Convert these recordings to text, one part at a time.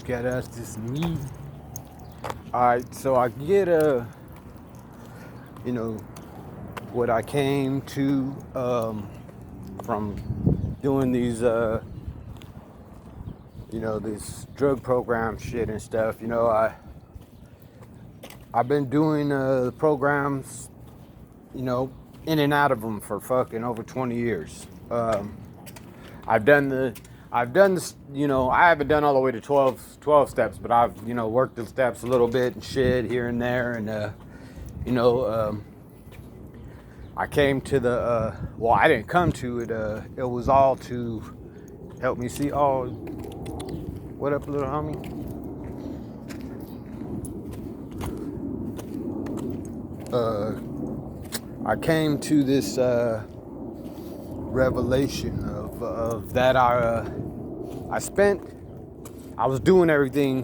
Scared ass this me. Alright, so I get what I came to from doing these this drug program shit and stuff. I've been doing the programs, in and out of them for fucking over 20 years. I've done this, I haven't done all the way to 12 steps, but I've, worked the steps a little bit and shit here and there. And, I came to the, I didn't come to it. It was all to help me see. Oh, what up, little homie? I came to this, revelation of that I was doing everything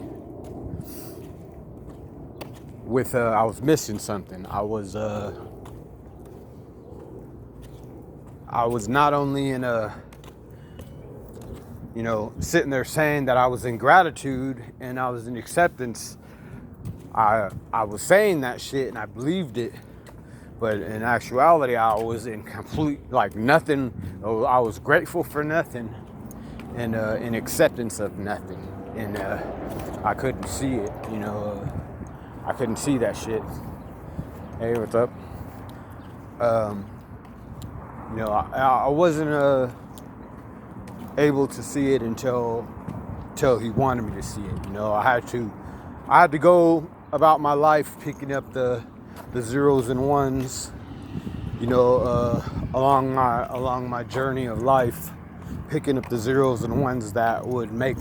with I was missing something. I was not only in sitting there saying that I was in gratitude and I was in acceptance. I was saying that shit and I believed it. But in actuality, I was in complete, nothing. I was grateful for nothing and in acceptance of nothing. And I couldn't see it, I couldn't see that shit. Hey, what's up? I wasn't able to see it until he wanted me to see it. I had to go about my life picking up the zeros and ones, along my journey of life, picking up the zeros and ones that would make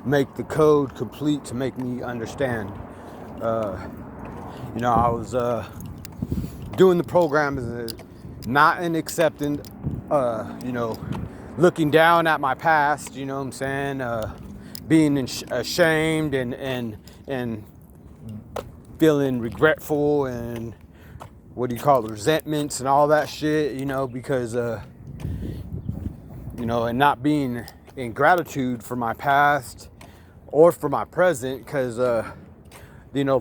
make the code complete to make me understand. I was doing the program as not an accepting, looking down at my past, being ashamed and feeling regretful and resentments and all that shit, because and not being in gratitude for my past or for my present, because the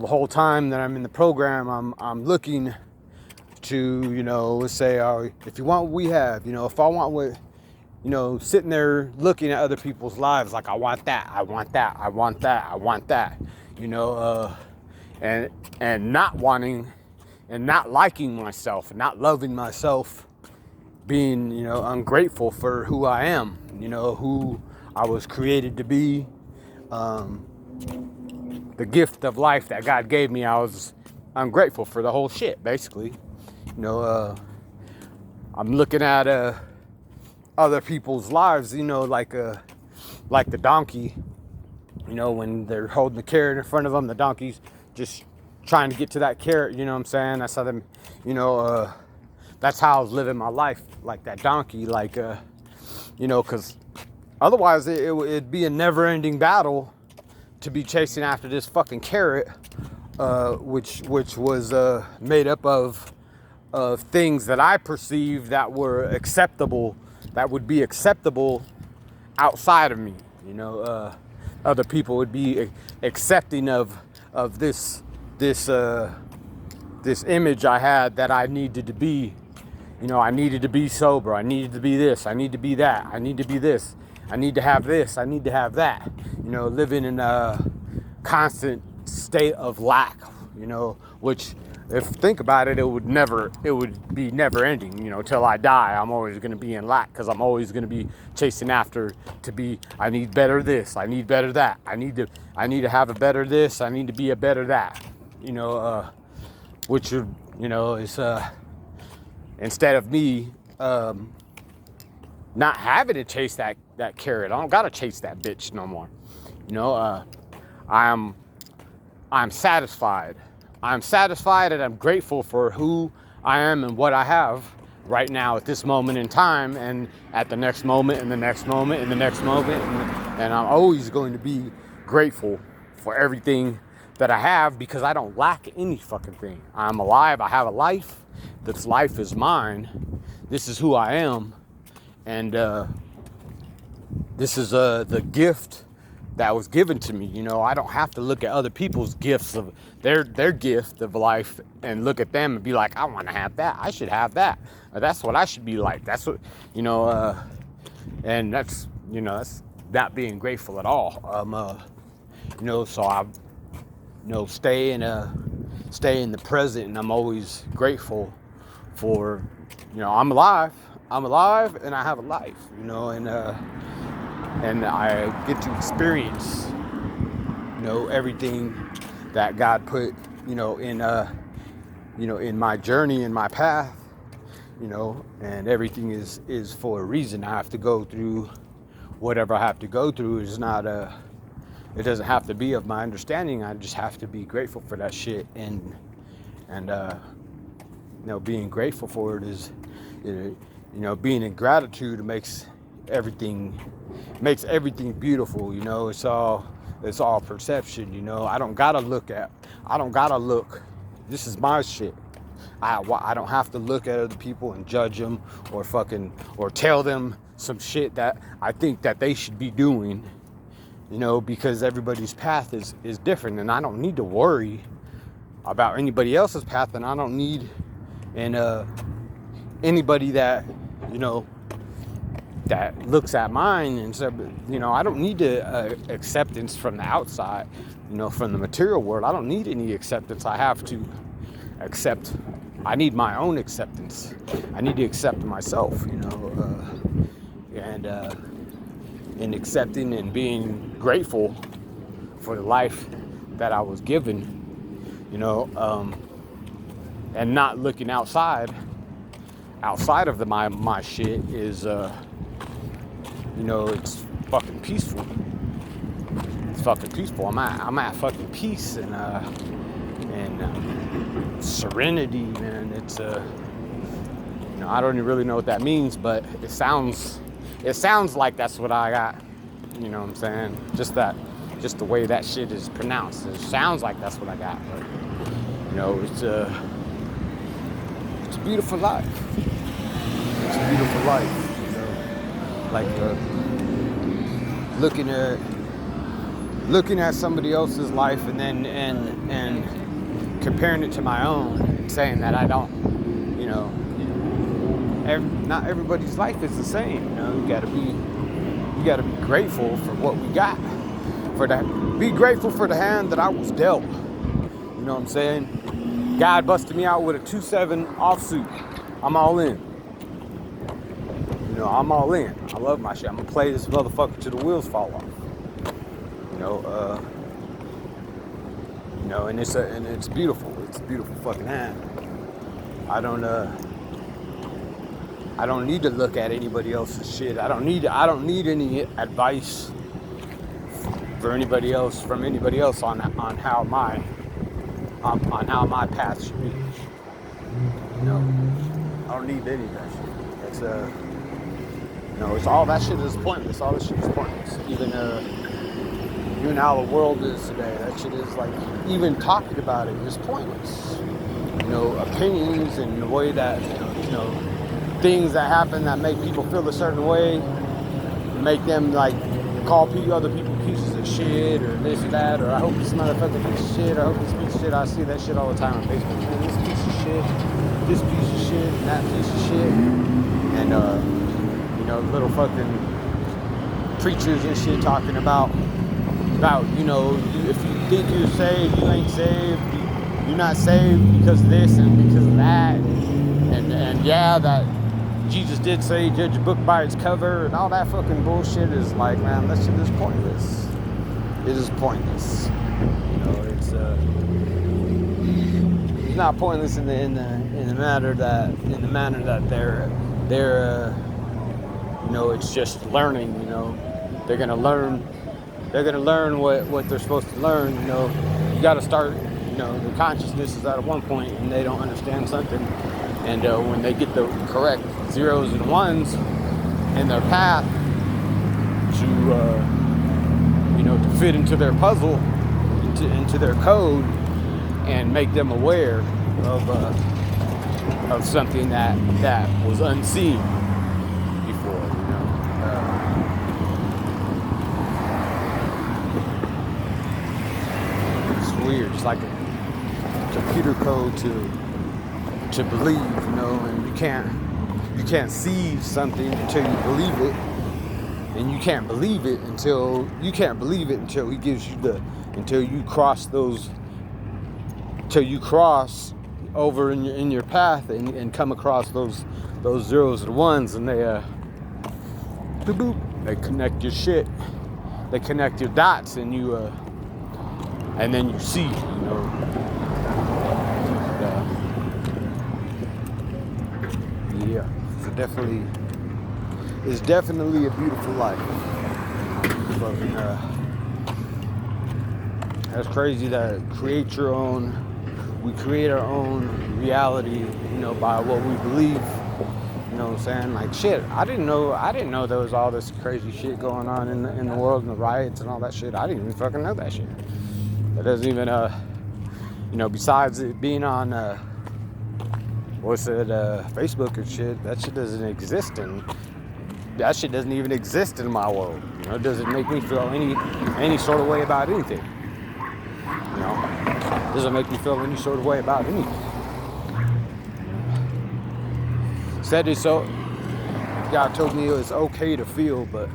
whole time that I'm in the program, I'm looking to let's say, if you want what we have, if I want what, sitting there looking at other people's lives, like I want that, I want that, I want that, I want that, and not wanting and not liking myself and not loving myself, being, ungrateful for who I am, who I was created to be, the gift of life that God gave me. I was ungrateful for the whole shit, basically. I'm looking at other people's lives, like the donkey, when they're holding the carrot in front of them, the donkey's just trying to get to that carrot, that's how them, that's how I was living my life, like that donkey, because otherwise it'd be a never-ending battle to be chasing after this fucking carrot, which was made up of things that I perceived that were acceptable, that would be acceptable outside of me. Other people would be accepting of this image I had that I needed to be. I needed to be sober. I needed to be this. I need to be that. I need to be this. I need to have this. I need to have that. Living in a constant state of lack. Which, if think about it, it would be never ending. Till I die, I'm always going to be in lack, because I'm always going to be chasing after to be. I need better this. I need better that. I need to have a better this. I need to be a better that. Which is instead of me not having to chase that carrot. I don't gotta chase that bitch no more. I'm satisfied. I'm satisfied and I'm grateful for who I am and what I have right now at this moment in time, and at the next moment and the next moment and the next moment. And I'm always going to be grateful for everything that I have, because I don't lack any fucking thing. I'm alive. I have a life. This life is mine. This is who I am. And this is the gift that was given to me. You know, I don't have to look at other people's gifts of their gift of life and look at them and be like, I want to have that. I should have that. Or that's what I should be like. That's what, you know, and that's, you know, that's not being grateful at all. You know, so I, you know, stay in the present, and I'm always grateful for, you know, I'm alive and I have a life, you know, and I get to experience, you know, everything that God put, you know, in my journey, in my path, you know, and everything is for a reason. I have to go through whatever I have to go through. It's not it doesn't have to be of my understanding. I just have to be grateful for that shit, and you know, being grateful for it is, you know, being in gratitude makes everything beautiful. You know, it's all perception. You know, I don't gotta look. This is my shit. I don't have to look at other people and judge them or tell them some shit that I think that they should be doing. You know, because everybody's path is different, and I don't need to worry about anybody else's path, and I don't need anybody that, you know, that looks at mine and said, you know, I don't need acceptance from the outside, you know, from the material world. I don't need any acceptance. I have to accept. I need my own acceptance. I need to accept myself, you know, and in accepting and being grateful for the life that I was given, you know, and not looking outside of my shit is, you know, it's fucking peaceful. It's fucking peaceful. I'm at fucking peace and serenity, man. It's you know, I don't even really know what that means, but it sounds like that's what I got. You know what I'm saying? Just the way that shit is pronounced. It sounds like that's what I got. But, you know, it's a beautiful life. It's a beautiful life. You know, like looking at somebody else's life and then and comparing it to my own, and saying that I don't, you know, not everybody's life is the same. You know, you gotta be grateful for what we got. Be grateful for the hand that I was dealt. You know what I'm saying? God busted me out with a 2.7 offsuit. I'm all in. You know, I'm all in. I love my shit. I'm gonna play this motherfucker till the wheels fall off. You know, and it's beautiful. It's a beautiful fucking hand. I don't need to look at anybody else's shit. I don't need any advice from anybody else on how my path should be. You know, I don't need any of that shit. It's you know, it's all that shit is pointless. All this shit is pointless. Even how the world is today, that shit is like, even talking about it is pointless. You know, opinions and the way that, you know, things that happen that make people feel a certain way, make them like call other people pieces of shit or this or that, or I hope this motherfucker piece of shit, or I hope this piece of shit. I see that shit all the time on Facebook. Man, this piece of shit, this piece of shit, and that piece of shit, and you know, little fucking preachers and shit talking about, you know, if you think you're saved, you ain't saved. You're not saved because of this and because of that, and yeah, that Jesus did say judge a book by its cover, and all that fucking bullshit is like, man, that shit is pointless. It is pointless. You know, it's not pointless in the manner that they're you know, it's just learning. You know, they're gonna learn what they're supposed to learn. You know, you got to start. You know, the consciousness is at one point and they don't understand something, and when they get the correct zeros and ones in their path to you know, to fit into their puzzle, into their code, and make them aware of something that was unseen before. You know, computer code to believe, and you can't see something until you believe it, and you can't believe it until he gives you until you cross over in your path and come across those zeros and ones, and they boop boop, they connect your shit, they connect your dots, and you and then you see, yeah, it's definitely a beautiful life. Fucking, that's crazy that we create our own reality, by what we believe. You know what I'm saying? Like, shit, I didn't know there was all this crazy shit going on in the world, and the riots and all that shit. I didn't even fucking know that shit. That doesn't even, besides it being on, Facebook and shit, that shit doesn't exist, and that shit doesn't even exist in my world. It doesn't make me feel any sort of way about anything. It doesn't make me feel any sort of way about anything. Said it's so. God told me it was okay to feel, but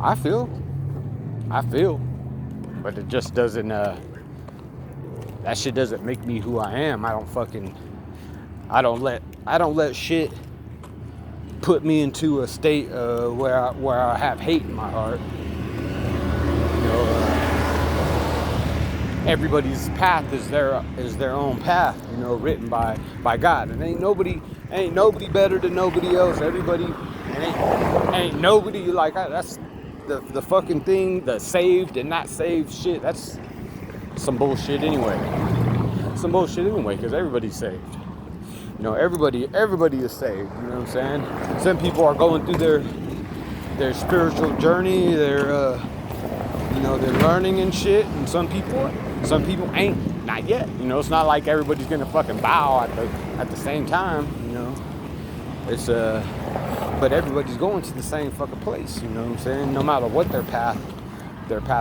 I feel, but it just doesn't. That shit doesn't make me who I am. I don't let shit put me into a state where I have hate in my heart. Everybody's path is their own path, written by God, and ain't nobody better than nobody else. Everybody ain't nobody like that's the fucking thing. The saved and not saved shit. That's some bullshit anyway. Because everybody's saved. Everybody is saved. You know what I'm saying? Some people are going through their spiritual journey. They're learning and shit, and some people ain't, not yet. It's not like everybody's gonna fucking bow at the same time. It's but everybody's going to the same fucking place. You know what I'm saying? No matter what their path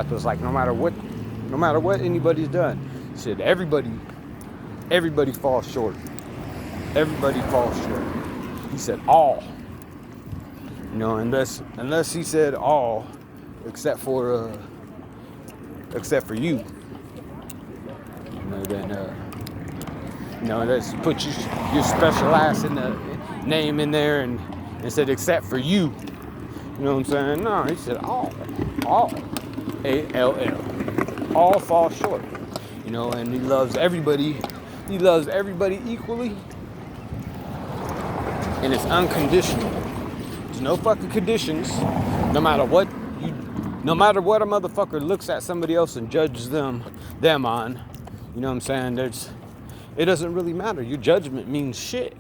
was like, no matter what anybody's done, shit, everybody falls short. Everybody falls short. He said all. Unless he said all, except for you. Let's put your special ass in the name in there and said except for you. You know what I'm saying? No, he said all, A-L-L, all fall short. And he loves everybody. He loves everybody equally, and it's unconditional. There's no fucking conditions. No matter what a motherfucker looks at somebody else and judges them on, you know what I'm saying? It doesn't really matter. Your judgment means shit.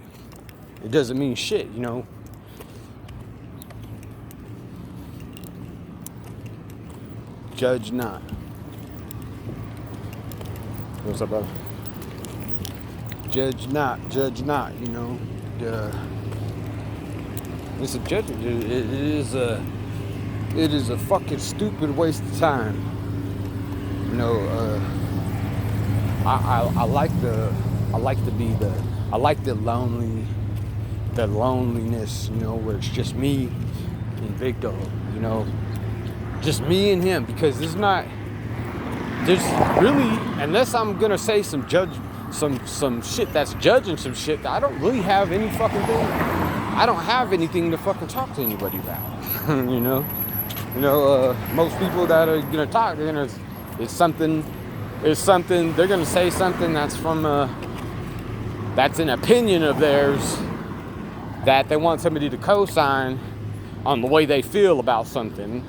It doesn't mean shit, Judge not. What's up, brother? Judge not. It's a judgment. It is a fucking stupid waste of time. I like the loneliness, where it's just me and Victor, just me and him, because there's really, unless I'm gonna say some shit that's judging some shit, I don't really have any fucking thing. I don't have anything to fucking talk to anybody about. Most people that are gonna talk, it's something, they're gonna say something that's from that's an opinion of theirs that they want somebody to co-sign on the way they feel about something.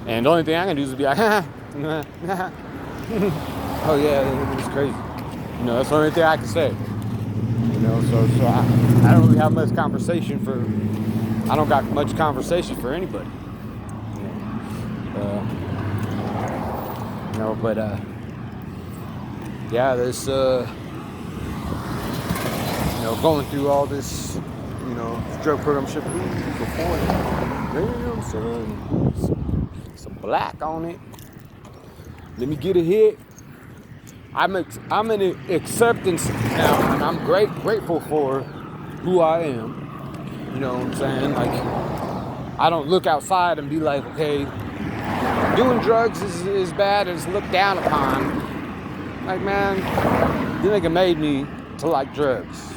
And the only thing I can do is be like, oh yeah, it's crazy. That's the only thing I can say. So I don't really have much conversation I don't got much conversation for anybody. But yeah, this going through all this, drug program shit before, damn son, some black on it. Let me get a hit. I'm in acceptance now, and I'm grateful for who I am. You know what I'm saying? Like, I don't look outside and be like, okay, doing drugs is bad, it's looked down upon. Like, man, the nigga made me to like drugs.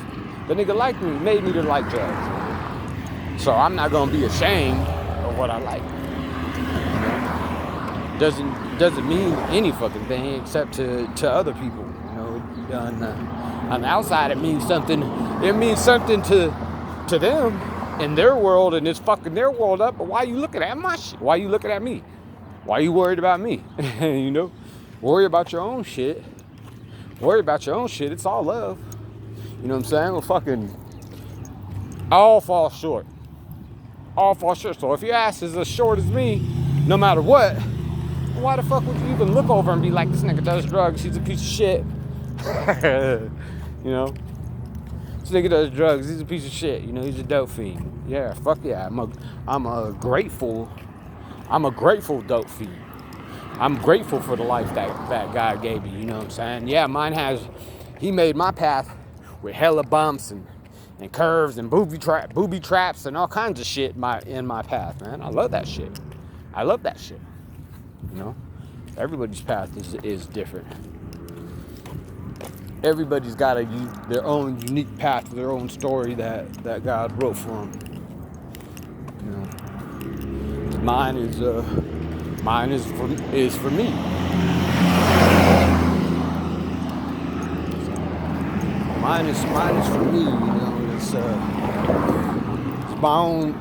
The nigga made me to like drugs. So I'm not gonna be ashamed of what I like. Doesn't mean any fucking thing except to other people. You know, on the outside it means something. It means something to them in their world, and it's fucking their world up. But why you looking at my shit? Why you looking at me? Why you worried about me? You know, worry about your own shit. Worry about your own shit. It's all love. You know what I'm saying? Well, fucking all fall short. All fall short. So if your ass is as short as me, no matter what, why the fuck would you even look over and be like, this nigga does drugs, he's a piece of shit. You know? This nigga does drugs, he's a piece of shit. You know, he's a dope fiend. Yeah, fuck yeah. I'm a grateful dope fiend. I'm grateful for the life that God gave me, you know what I'm saying? Yeah, he made my path with hella bumps and curves and booby traps and all kinds of shit in my path, man. I love that shit. I love that shit. You know? Everybody's path is different. Everybody's got their own unique path, their own story that God wrote for them. You know? Mine is for me. Mine is for me. You know, it's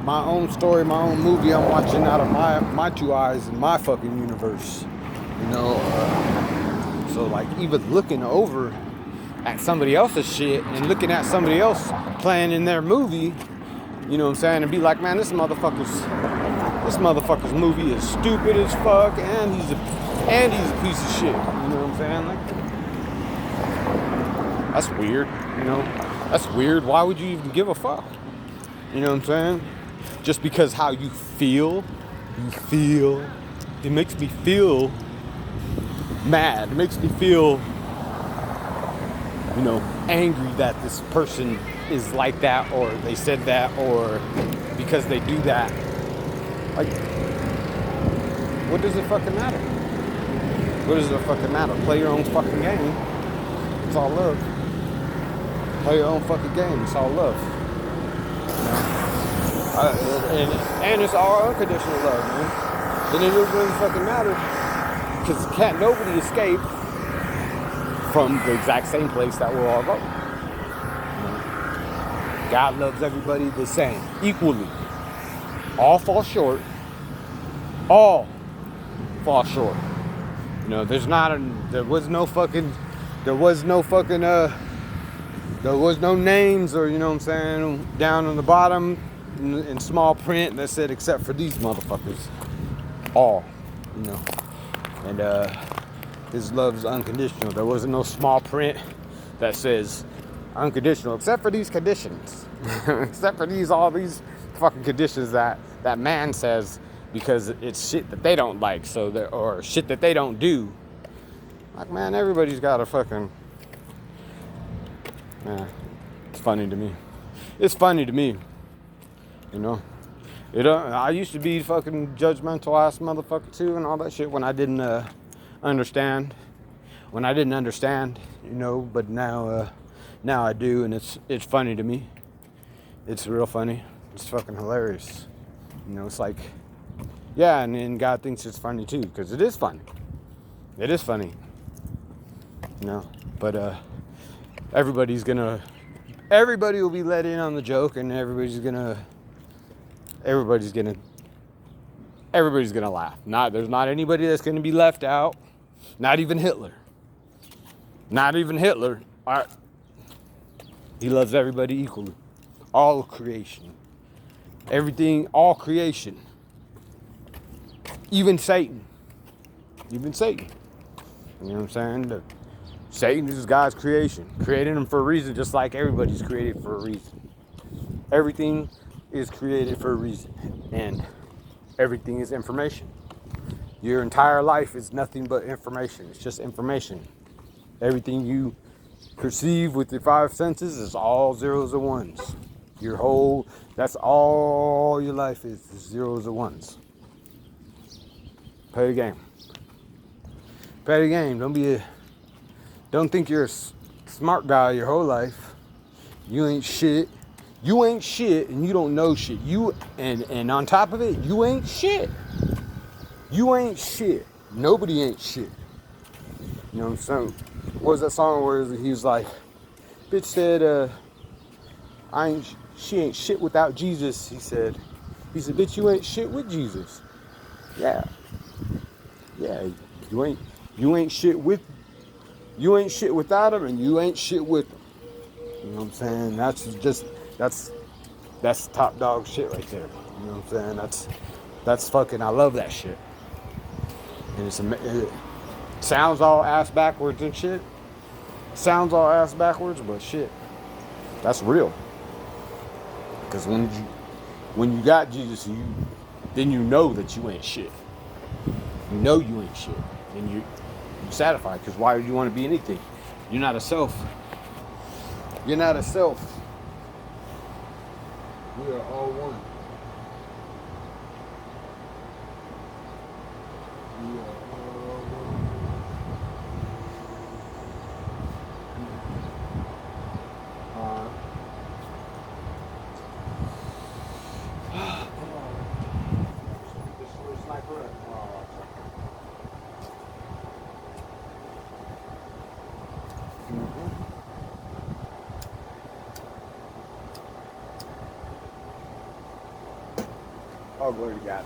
my own story, my own movie. I'm watching out of my two eyes in my fucking universe. You know, so like even looking over at somebody else's shit and looking at somebody else playing in their movie, you know what I'm saying, and be like, man, this motherfucker's movie is stupid as fuck, and he's a piece of shit. You know what I'm saying? Like, that's weird. You know, that's weird. Why would you even give a fuck? You know what I'm saying? Just because how you feel, it makes me feel mad. It makes me feel, you know, angry that this person is like that, or they said that, or because they do that. Like, what does it fucking matter? What does it fucking matter? Play your own fucking game. It's all love. Play your own fucking game. It's all love. And it's all unconditional love, man. And it doesn't really fucking matter, because can't nobody escape from the exact same place that we're all going. You know? God loves everybody the same, equally. All fall short. All fall short. You know, there was no names, or, you know what I'm saying, down on the bottom in small print that said, except for these motherfuckers. All, you know. And his love is unconditional. There wasn't no small print that says unconditional, except for these conditions. Except for all these fucking conditions that man says, because it's shit that they don't like, or shit that they don't do. Like, man, everybody's got a fucking... Yeah, it's funny to me. It's funny to me, you know. I used to be fucking judgmental ass motherfucker too, and all that shit when I didn't understand. When I didn't understand, you know. But now I do, and it's funny to me. It's real funny. It's fucking hilarious. You know, it's like, yeah, and God thinks it's funny too, because it is funny. It is funny. You know, but everybody will be let in on the joke, and everybody's gonna laugh. There's not anybody that's gonna be left out. Not even Hitler. He loves everybody equally. All creation. Everything, all creation. Even Satan. You know what I'm saying? Satan is God's creation. Created him for a reason, just like everybody's created for a reason. Everything is created for a reason. And everything is information. Your entire life is nothing but information. It's just information. Everything you perceive with your five senses is all zeros and ones. That's all your life is zeros and ones. Play the game. Play the game. Don't think you're a smart guy your whole life. You ain't shit. You ain't shit, and you don't know shit. And on top of it, you ain't shit. You ain't shit. Nobody ain't shit. You know what I'm saying? What was that song where he was like, bitch said, she ain't shit without Jesus, he said, bitch, you ain't shit with Jesus. Yeah. Yeah. You ain't shit without him, and you ain't shit with him. You know what I'm saying? That's top dog shit right there. You know what I'm saying? That's fucking, I love that shit. And it sounds all ass backwards and shit. Sounds all ass backwards, but shit, that's real. Because when you got Jesus, then you know that you ain't shit. You know you ain't shit, and you satisfied. Because why would you want to be anything? You're not a self. You're not a self. We are all one. We are all one. Oh, glory to God.